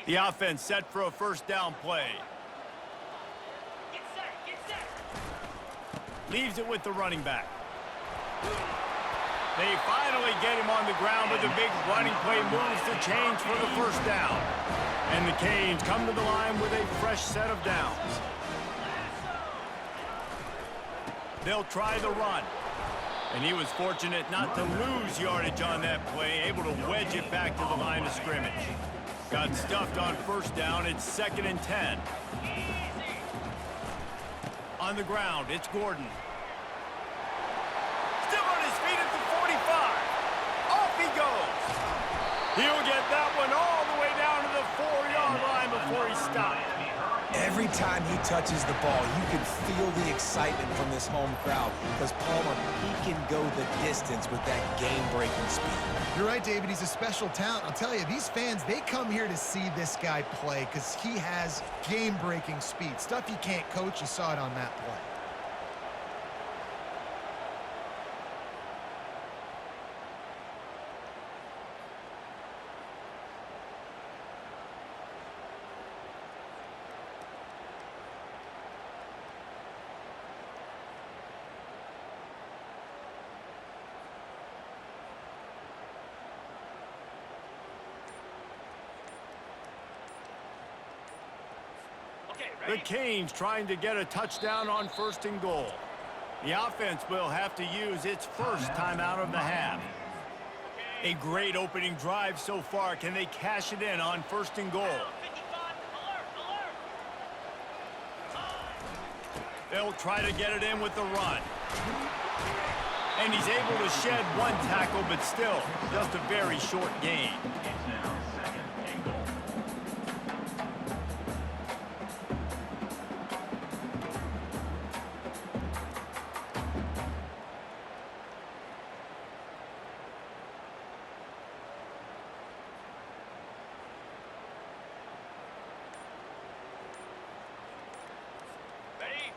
The offense set for a first down play. Get set. Leaves it with the running back. They finally get him on the ground with a big running play, moves the chains for the first down. And the Canes come to the line with a fresh set of downs. They'll try the run. And he was fortunate not to lose yardage on that play, able to wedge it back to the line of scrimmage. Got stuffed on first down. It's 2nd and 10. On the ground, it's Gordon. Still on his feet at the 45. Off he goes. He'll get that one all the way down to the 4-yard line before he stopped. Every time he touches the ball, you can feel the excitement from this home crowd because, Palmer, he can go the distance with that game-breaking speed. You're right, David. He's a special talent. I'll tell you, these fans, they come here to see this guy play because he has game-breaking speed. Stuff you can't coach. You saw it on that play. The Canes trying to get a touchdown on 1st and goal. The offense will have to use its first timeout of the half. A great opening drive so far. Can they cash it in on 1st and goal? They'll try to get it in with the run. And he's able to shed one tackle, but still, just a very short gain.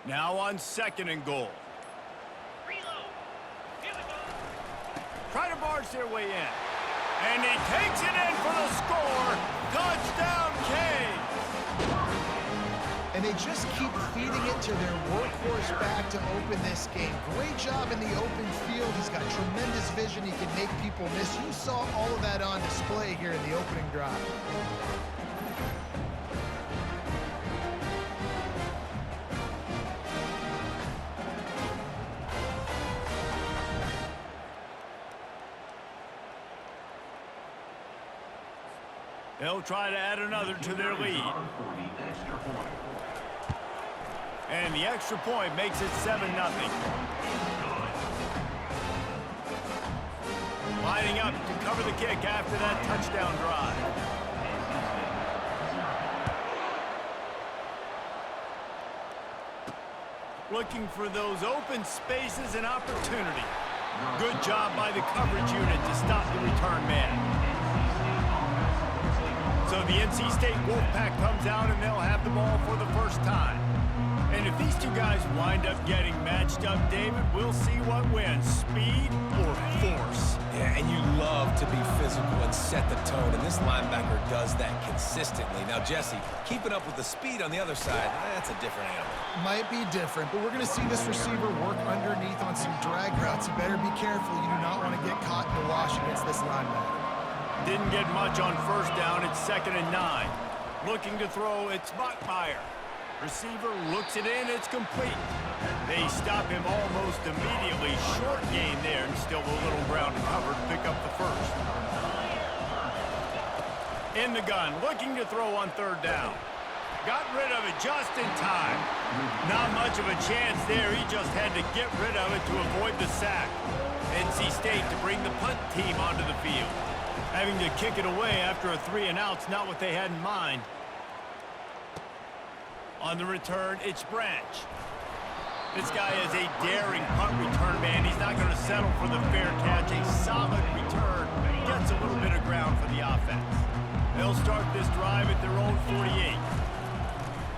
Now on 2nd and goal. Try to barge their way in. And he takes it in for the score. Touchdown, Canes! And they just keep feeding it to their workhorse back to open this game. Great job in the open field. He's got tremendous vision. He can make people miss. You saw all of that on display here in the opening drive. They'll try to add another to their lead. And the extra point makes it 7-0. Lining up to cover the kick after that touchdown drive. Looking for those open spaces and opportunity. Good job by the coverage unit to stop the return man. So the NC State Wolfpack comes out and they'll have the ball for the first time. And if these two guys wind up getting matched up, David, we'll see what wins, speed or force. Yeah, and you love to be physical and set the tone, and this linebacker does that consistently. Now, Jesse, keeping up with the speed on the other side, that's a different animal. Might be different, but we're going to see this receiver work underneath on some drag routes. You better be careful. You do not want to get caught in the wash against this linebacker. Didn't get much on first down. It's 2nd and 9. Looking to throw, it's Bachmeyer. Receiver looks it in, it's complete. They stop him almost immediately. Short gain there, and still a little ground to cover to pick up the first. In the gun, looking to throw on 3rd down. Got rid of it just in time. Not much of a chance there. He just had to get rid of it to avoid the sack. NC State to bring the punt team onto the field. Having to kick it away after a 3-and-out's not what they had in mind. On the return, it's Branch. This guy is a daring punt return man. He's not going to settle for the fair catch. A solid return. Gets a little bit of ground for the offense. They'll start this drive at their own 48.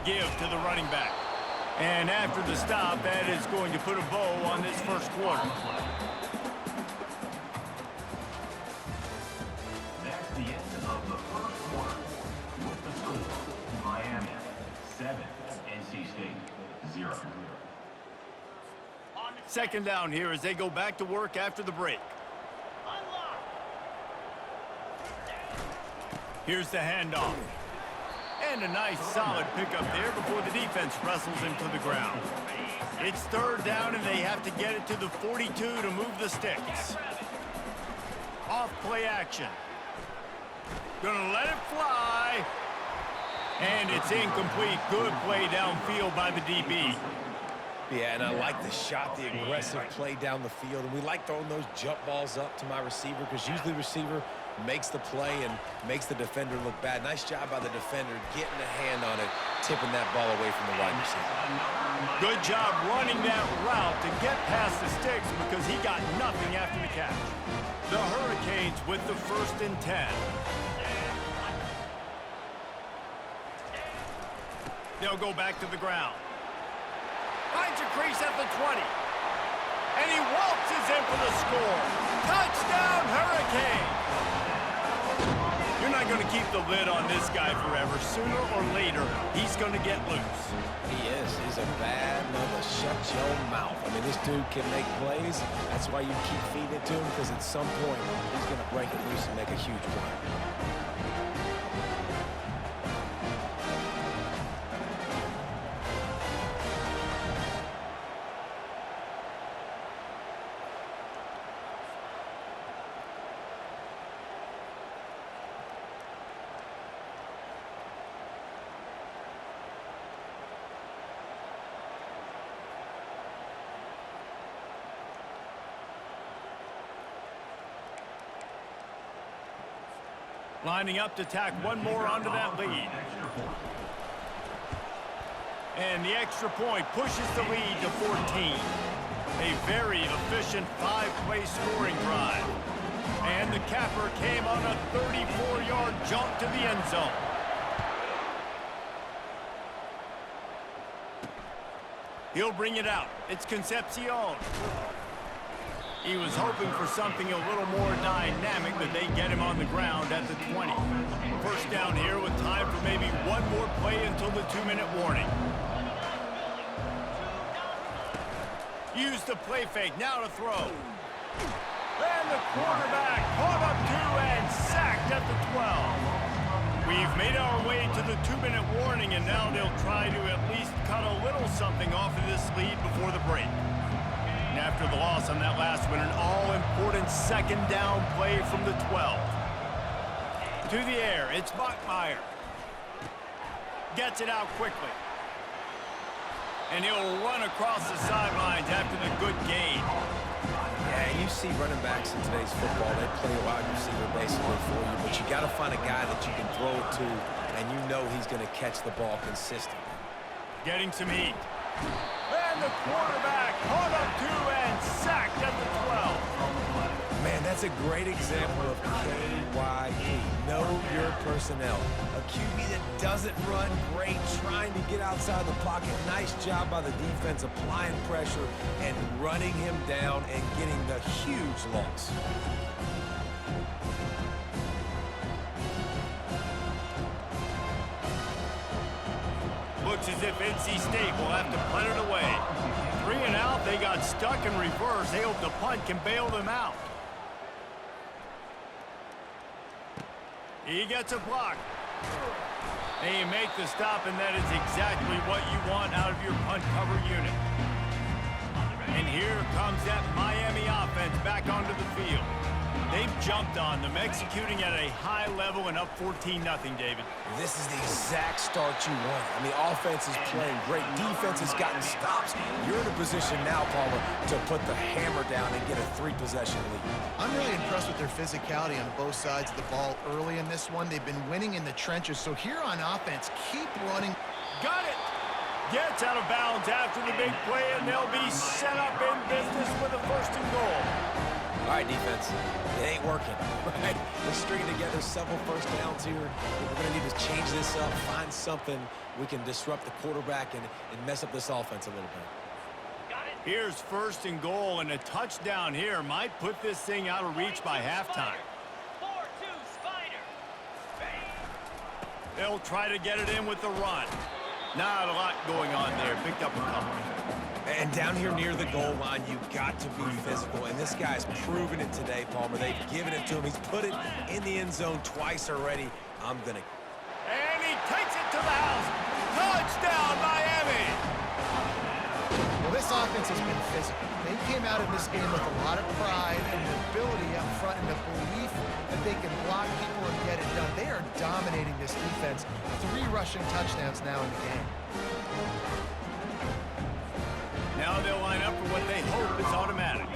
Give to the running back. And after the stop, that is going to put a bow on this first quarter. That's the end of the first quarter. With the 0. Second down here as they go back to work after the break. Here's the handoff. And a nice solid pickup there before the defense wrestles him to the ground. It's third down and they have to get it to the 42 to move the sticks. Off play action. Gonna let it fly. And it's incomplete. Good play downfield by the DB. Yeah, and I like the shot, the aggressive play down the field. And we like throwing those jump balls up to my receiver because usually the receiver makes the play and makes the defender look bad. Nice job by the defender getting a hand on it, tipping that ball away from the wide receiver. Good job running that route to get past the sticks because he got nothing after the catch. The Hurricanes with the 1st and 10. They'll go back to the ground. Finds a crease at the 20. And he waltzes in for the score. Touchdown, Hurricanes! You're not going to keep the lid on this guy forever. Sooner or later, he's going to get loose. He is. He's a bad mother. Shut your mouth. I mean, this dude can make plays. That's why you keep feeding it to him, because at some point, he's going to break it loose and make a huge play. Lining up to tack one more onto that lead. And the extra point pushes the lead to 14. A very efficient 5-play scoring drive. And the capper came on a 34-yard jump to the end zone. He'll bring it out. It's Concepcion. He was hoping for something a little more dynamic, but they get him on the ground at the 20. First down here with time for maybe one more play until the 2-minute warning. Use the play fake, now to throw. And the quarterback caught up to and sacked at the 12. We've made our way to the 2-minute warning, and now they'll try to at least cut a little something off of this lead before the break. And after the loss on that last one, an all-important second down play from the 12. To the air, it's Bachmeier. Gets it out quickly. And he'll run across the sidelines after the good gain. Yeah, you see running backs in today's football, they play a wide receiver basically for you, but you got to find a guy that you can throw it to, and you know he's going to catch the ball consistently. Getting some heat. And the quarterback caught up to and sacked at the 12. Man, that's a great example of KYP. Know your personnel. A QB that doesn't run great, trying to get outside the pocket. Nice job by the defense applying pressure and running him down and getting the huge loss. Looks as if NC State will have to punt it away. 3 and out, they got stuck in reverse. They hope the punt can bail them out. He gets a block. They make the stop, and that is exactly what you want out of your punt cover unit. And here comes that Miami offense back onto the field. They've jumped on them, executing at a high level and up 14-0, David. This is the exact start you want. I mean, offense is playing great. Defense has gotten stops. You're in a position now, Palmer, to put the hammer down and get a 3-possession lead. I'm really impressed with their physicality on both sides of the ball early in this one. They've been winning in the trenches. So here on offense, keep running. Got it! Gets out of bounds after the big play, and they'll be set up in business with a 1st and goal. All right, defense, it ain't working, right? We're stringing together several first downs here. We're going to need to change this up, find something we can disrupt the quarterback and mess up this offense a little bit. Here's 1st and goal, and a touchdown here might put this thing out of reach by halftime. 4-2 Spider. They'll try to get it in with the run. Not a lot going on there. Picked up a couple. And down here near the goal line, you got to be physical. And this guy's proven it today, Palmer. They've given it to him. He's put it in the end zone twice already. I'm going to... And he takes it to the house. Touchdown, Miami! Well, this offense has been physical. They came out in this game with a lot of pride and the ability up front and the belief that they can block people and get it done. They are dominating this defense. 3 rushing touchdowns now in the game. Now they'll line up for what they hope is automatic.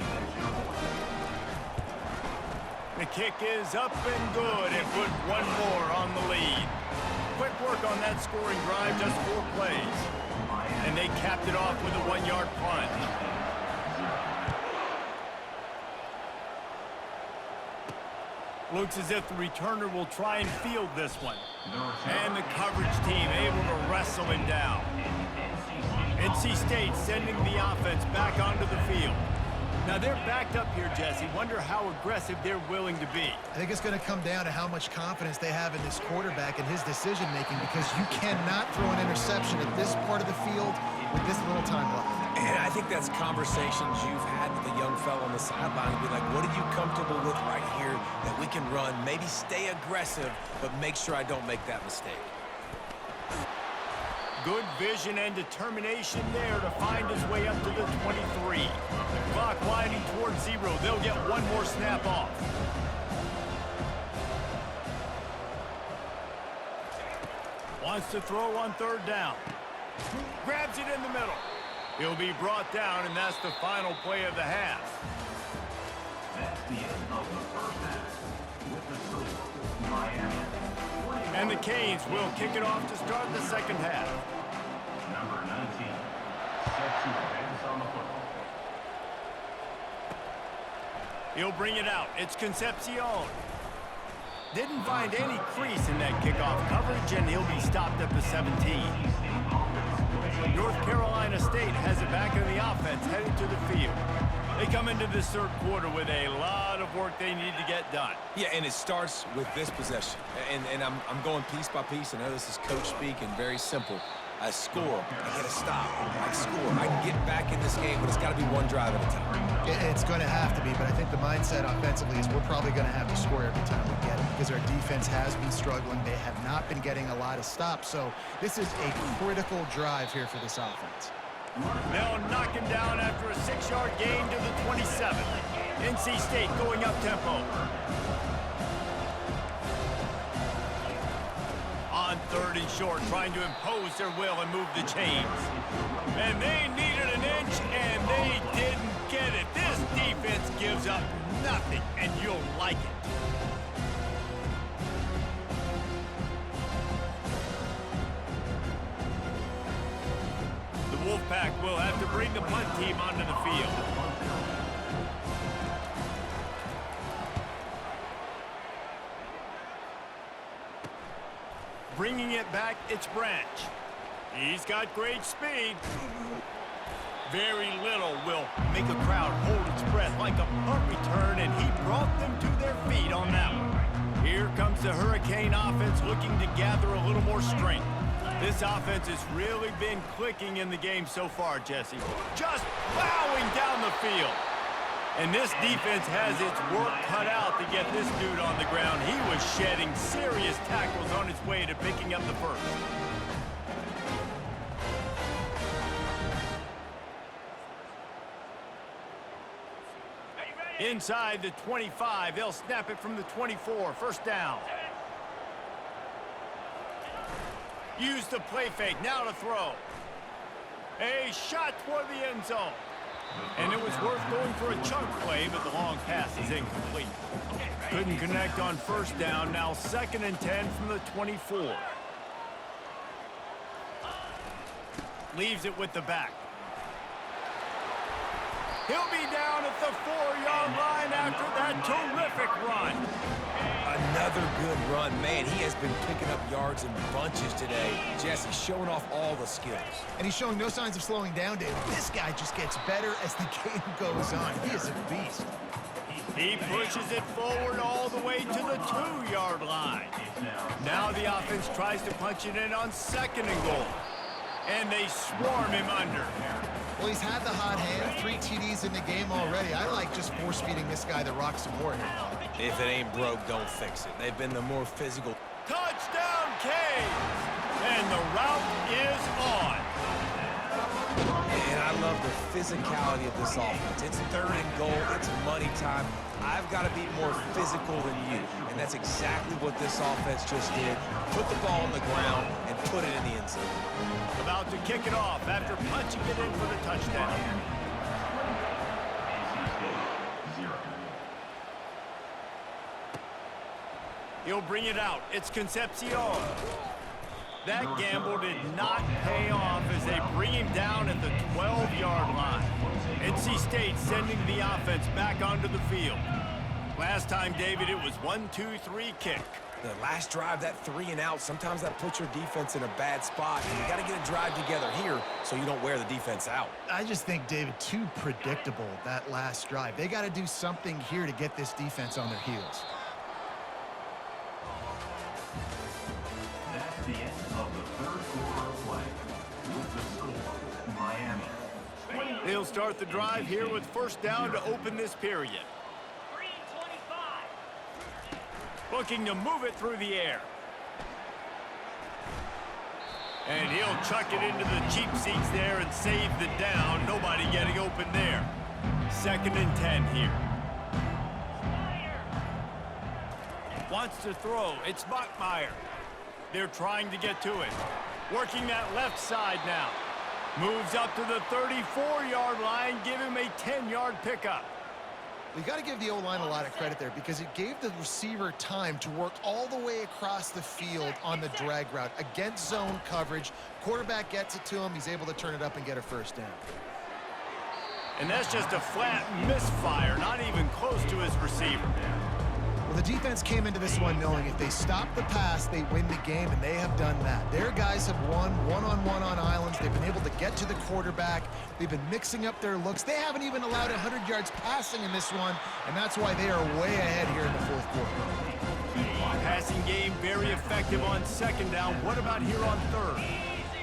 The kick is up and good and put one more on the lead. Quick work on that scoring drive, just 4 plays. And they capped it off with a 1-yard plunge. Looks as if the returner will try and field this one. And the coverage team able to wrestle him down. NC State sending the offense back onto the field. Now they're backed up here, Jesse. Wonder how aggressive they're willing to be. I think it's going to come down to how much confidence they have in this quarterback and his decision-making, because you cannot throw an interception at this part of the field with this little time left. And I think that's conversations you've had with the young fellow on the sideline and be like, what are you comfortable with right here that we can run? Maybe stay aggressive, but make sure I don't make that mistake. Good vision and determination there to find his way up to the 23. Clock winding towards 0. They'll get one more snap off. Wants to throw on 3rd down. Grabs it in the middle. He'll be brought down, and that's the final play of the half. That's the end of the first half with the score, Miami. And the Canes will kick it off to start the second half. Number 19, set to advance on the football. He'll bring it out. It's Concepcion. Didn't find any crease in that kickoff coverage, and he'll be stopped at the 17. North Carolina State has it back in the offense, headed to the field. They come into this 3rd quarter with a lot of work they need to get done. Yeah, and it starts with this possession. And I'm going piece by piece. I know this is coach speak and very simple. I score, I get a stop, I score. I can get back in this game, but it's got to be one drive at a time. It's going to have to be, but I think the mindset offensively is we're probably going to have to score every time we get it, because our defense has been struggling. They have not been getting a lot of stops, so this is a critical drive here for this offense. They'll knock him down after a 6-yard gain to the 27. NC State going up tempo. On 3rd and short, trying to impose their will and move the chains. And they needed an inch, and they didn't get it. This defense gives up nothing, and you'll like it. The Wolfpack will have to bring the punt team onto the field. Bringing it back, it's Branch. He's got great speed. Very little will make a crowd hold its breath like a punt return, and he brought them to their feet on that one. Here comes the Hurricane offense looking to gather a little more strength. This offense has really been clicking in the game so far, Jesse. Just plowing down the field. And this defense has its work cut out to get this dude on the ground. He was shedding serious tackles on his way to picking up the first. Inside the 25, they'll snap it from the 24. First down. Use the play fake, now to throw. A shot toward the end zone. And it was worth going for a chunk play, but the long pass is incomplete. Couldn't connect on first down. Now 2nd and 10 from the 24. Leaves it with the back. He'll be down at the 4-yard line after that terrific run. Another good run. Man, he has been picking up yards in bunches today. Jesse showing off all the skills. And he's showing no signs of slowing down, David. This guy just gets better as the game goes on. He is a beast. He pushes it forward all the way to the 2-yard line. Now the offense tries to punch it in on 2nd and goal. And they swarm him under. Well, he's had the hot hand, 3 TDs in the game already. I like just force-feeding this guy the rock some more here. If it ain't broke, don't fix it. They've been the more physical. Touchdown, Canes! And the route is on. And I love the physicality of this offense. It's 3rd and goal. It's money time. I've got to be more physical than you. And that's exactly what this offense just did. Put the ball on the ground and put it in the end zone. About to kick it off after punching it in for the touchdown. He'll bring it out. It's Concepcion. That gamble did not pay off as they bring him down at the 12-yard line. NC State sending the offense back onto the field. Last time, David, it was 1-2-3 kick. The last drive, that 3 and out, sometimes that puts your defense in a bad spot. And you got to get a drive together here so you don't wear the defense out. I just think, David, too predictable, that last drive. They got to do something here to get this defense on their heels. That's the end of the 3rd quarter of play. With the score, Miami. They'll start the drive here with 1st down to open this period. Looking to move it through the air. And he'll chuck it into the cheap seats there and save the down. Nobody getting open there. 2nd and 10 here. Wants to throw. It's Bachmeier. They're trying to get to it. Working that left side now. Moves up to the 34-yard line. Give him a 10-yard pickup. You got to give the O-line a lot of credit there because it gave the receiver time to work all the way across the field on the drag route against zone coverage. Quarterback gets it to him. He's able to turn it up and get a 1st down. And that's just a flat misfire, not even close to his receiver. Well, the defense came into this one knowing if they stop the pass, they win the game, and they have done that. Their guys have won one-on-one on islands. They've been able to get to the quarterback. They've been mixing up their looks. They haven't even allowed 100 yards passing in this one, and that's why they are way ahead here in the 4th quarter. Passing game very effective on 2nd down. What about here on 3rd?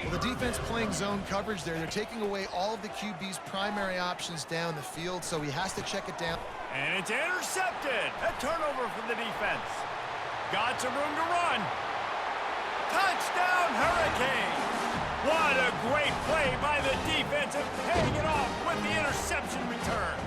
Well, the defense playing zone coverage there. They're taking away all of the QB's primary options down the field, so he has to check it down. And it's intercepted. A turnover for the defense. Got some room to run. Touchdown, Hurricanes. What a great play by the defense and paying it off with the interception return.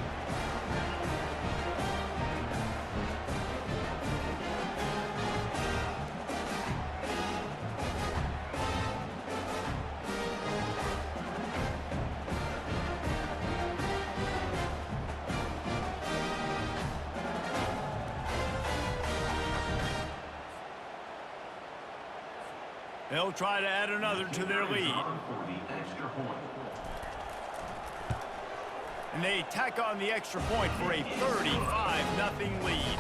They'll try to add another to their lead. And they tack on the extra point for a 35-0 lead.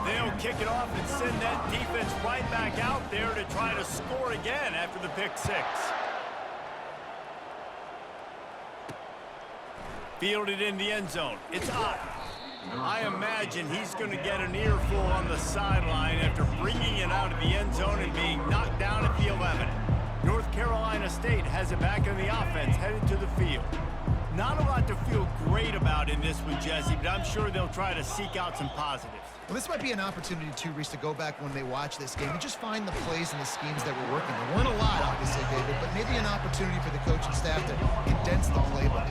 They'll kick it off and send that defense right back out there to try to score again after the pick 6. Fielded in the end zone. It's Ott. I imagine he's going to get an earful on the sideline after bringing it out of the end zone and being knocked down at the 11. North Carolina State has it back in the offense, headed to the field. Not a lot to feel great about in this one, Jesse, but I'm sure they'll try to seek out some positives. Well, this might be an opportunity, too, Reese, to go back when they watch this game and just find the plays and the schemes that were working. There weren't a lot, obviously, David, but maybe an opportunity for the coaching staff to condense the playbook.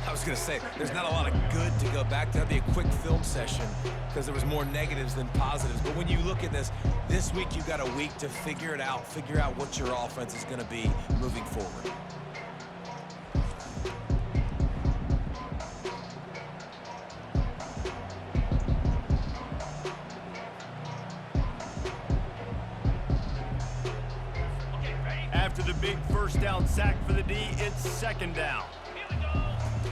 I was going to say, there's not a lot of good to go back to. That'd be a quick film session because there was more negatives than positives. But when you look at this week you got a week to figure it out, figure out what your offense is going to be moving forward. After the big 1st down sack for the D, it's 2nd down.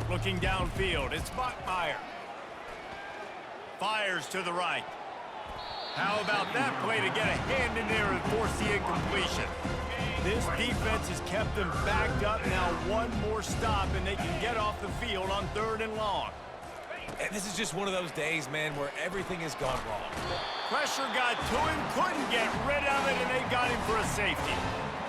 Looking downfield, it's Bachmeier. Fires to the right. How about that play to get a hand in there and force the incompletion? This defense has kept them backed up. Now one more stop and they can get off the field on 3rd and long. And this is just one of those days, man, where everything has gone wrong. Pressure got to him, couldn't get rid of it, and they got him for a safety.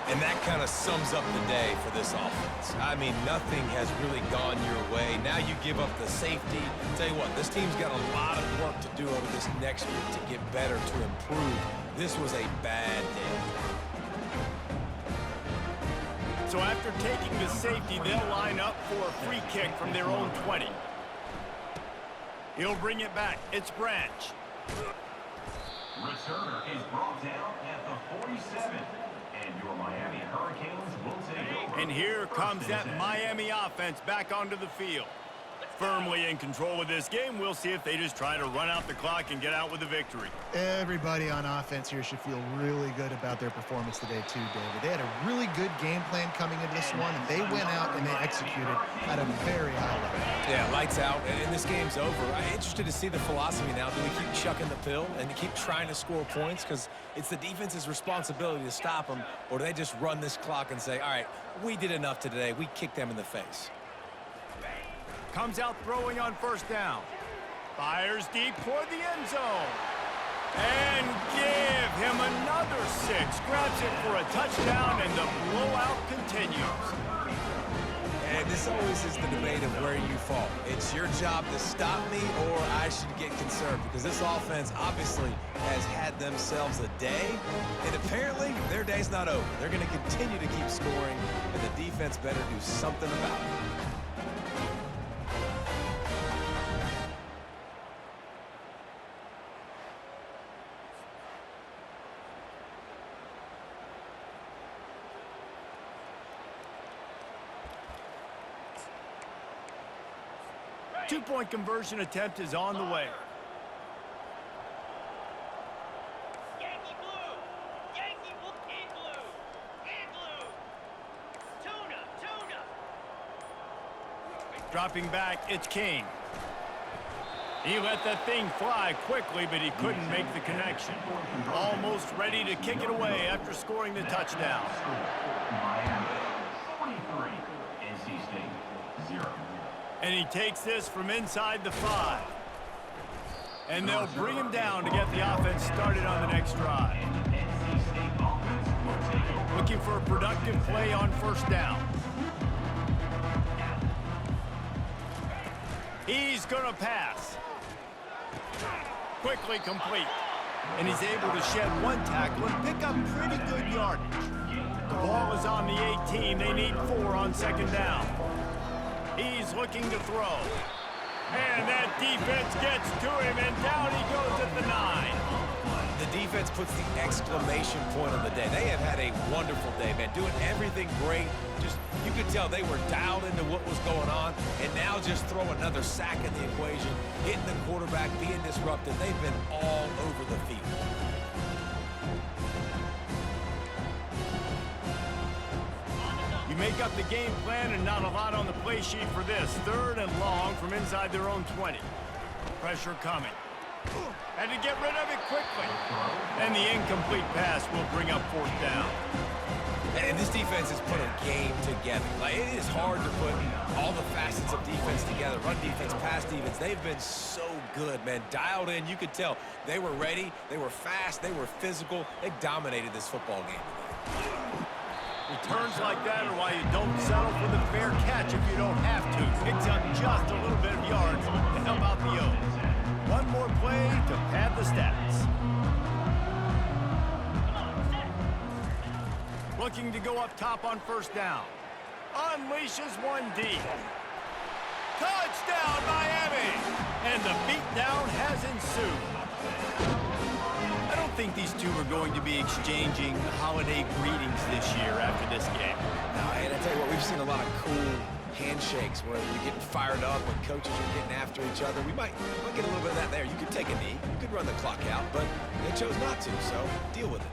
And that kind of sums up the day for this offense. I mean, nothing has really gone your way. Now you give up the safety. Tell you what, this team's got a lot of work to do over this next week to get better, to improve. This was a bad day. So after taking the safety, they'll line up for a free kick from their own 20. He'll bring it back. It's Branch. Returner is brought down at the 47. And your Miami Hurricanes will take over. And here comes that Miami offense back onto the field. Firmly in control of this game. We'll see if they just try to run out the clock and get out with a victory. Everybody on offense here should feel really good about their performance today too, David. They had a really good game plan coming into this one, and they went out and they executed at a very high level. Yeah, lights out, and this game's over. I'm interested to see the philosophy now. Do we keep chucking the pill and keep trying to score points? Because it's the defense's responsibility to stop them, or do they just run this clock and say, all right, we did enough today. We kicked them in the face. Comes out throwing on first down. Fires deep toward the end zone. And give him another 6. Grabs it for a touchdown, and the blowout continues. And this always is the debate of where you fall. It's your job to stop me, or I should get conserved, because this offense obviously has had themselves a day, and apparently their day's not over. They're going to continue to keep scoring, and the defense better do something about it. Two-point conversion attempt is on the way. Yankee blue! Yankee blue! In blue! In blue! Tuna! Tuna! Dropping back, it's King. He let that thing fly quickly, but he couldn't make the connection. Almost ready to kick it away after scoring the touchdown. Miami 43, NC State 0. And he takes this from inside the 5. And they'll bring him down to get the offense started on the next drive. Looking for a productive play on first down. He's going to pass. Quickly complete. And he's able to shed one tackle and pick up pretty good yardage. The ball is on the 18. They need 4 on second down. He's looking to throw. And that defense gets to him, and down he goes at the 9. The defense puts the exclamation point on the day. They have had a wonderful day, man, doing everything great. Just, you could tell they were dialed into what was going on, and now just throw another sack in the equation, hitting the quarterback, being disrupted. They've been all over the field. You make up the game plan and not a lot on the play sheet for this. 3rd and long from inside their own 20. Pressure coming. And to get rid of it quickly. And the incomplete pass will bring up 4th down. And this defense has put a game together. Like, it is hard to put all the facets of defense together. Run defense, pass defense. They've been so good, man. Dialed in. You could tell they were ready. They were fast. They were physical. They dominated this football game today. Returns like that are why you don't settle for the fair catch if you don't have to. Picks up just a little bit of yards to help out the O's. One more play to pad the stats. Looking to go up top on first down. Unleashes one deep. Touchdown, Miami! And the beatdown has ensued. I don't think these two are going to be exchanging holiday greetings this year after this game. No, and I tell you what, we've seen a lot of cool handshakes where you're getting fired up when coaches are getting after each other. We might get a little bit of that there. You could take a knee, you could run the clock out, but they chose not to, so deal with it.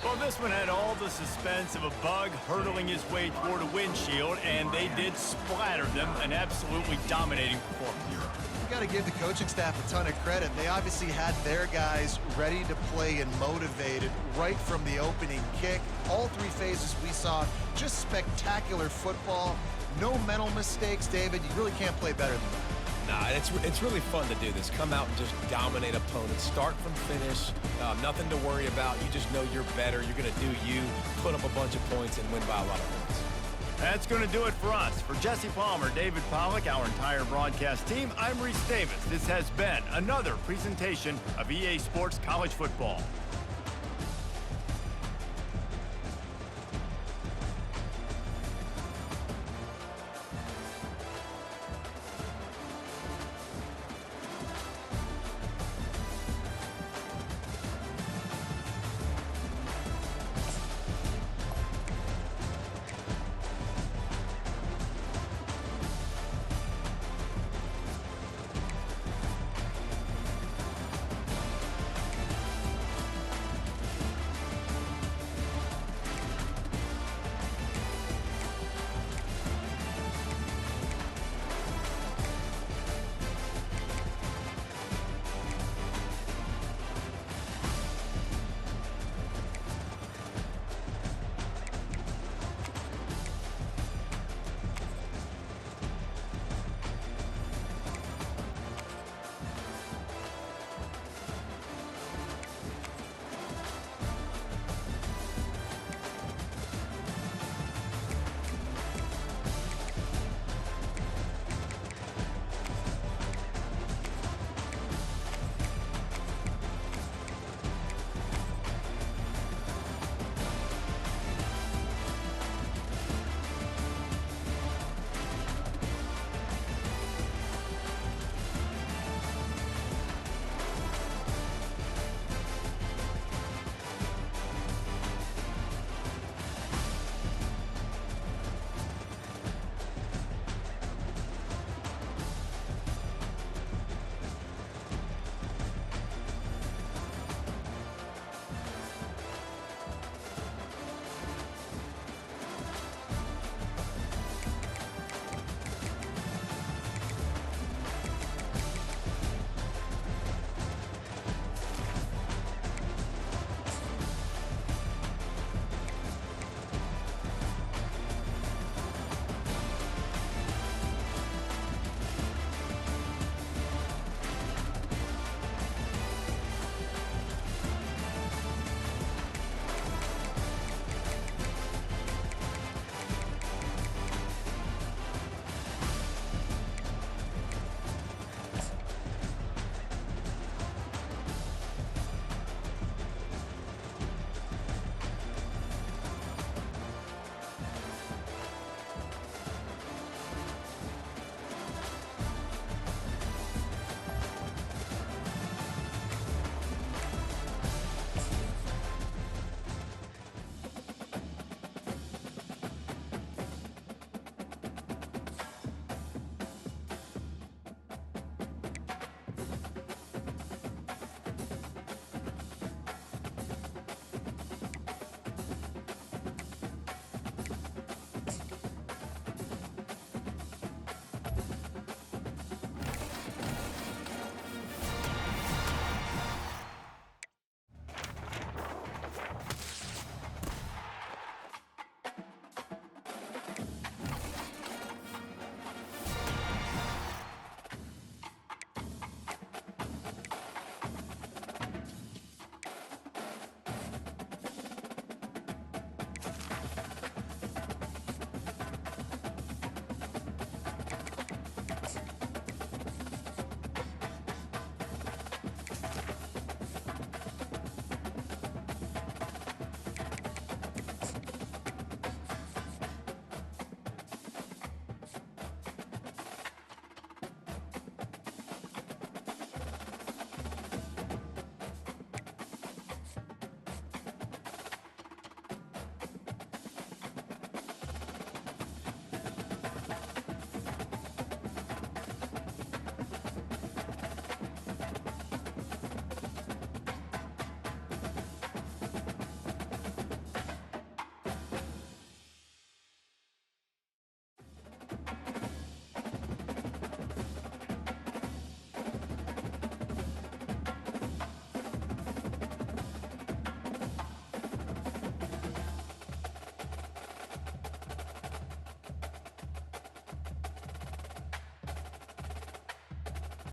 Well, This one had all the suspense of a bug hurtling his way toward a windshield, and they did splatter them. An absolutely dominating performance. You got to give the coaching staff a ton of credit. They obviously had their guys ready to play and motivated right from the opening kick. All three phases we saw, just spectacular football. No mental mistakes, David. You really can't play better than that. Nah, it's really fun to do this. Come out and just dominate opponents. Start from finish. Nothing to worry about. You just know you're better. You're going to do you, put up a bunch of points, and win by a lot of points. That's going to do it for us. For Jesse Palmer, David Pollack, our entire broadcast team, I'm Reese Davis. This has been another presentation of EA Sports College Football.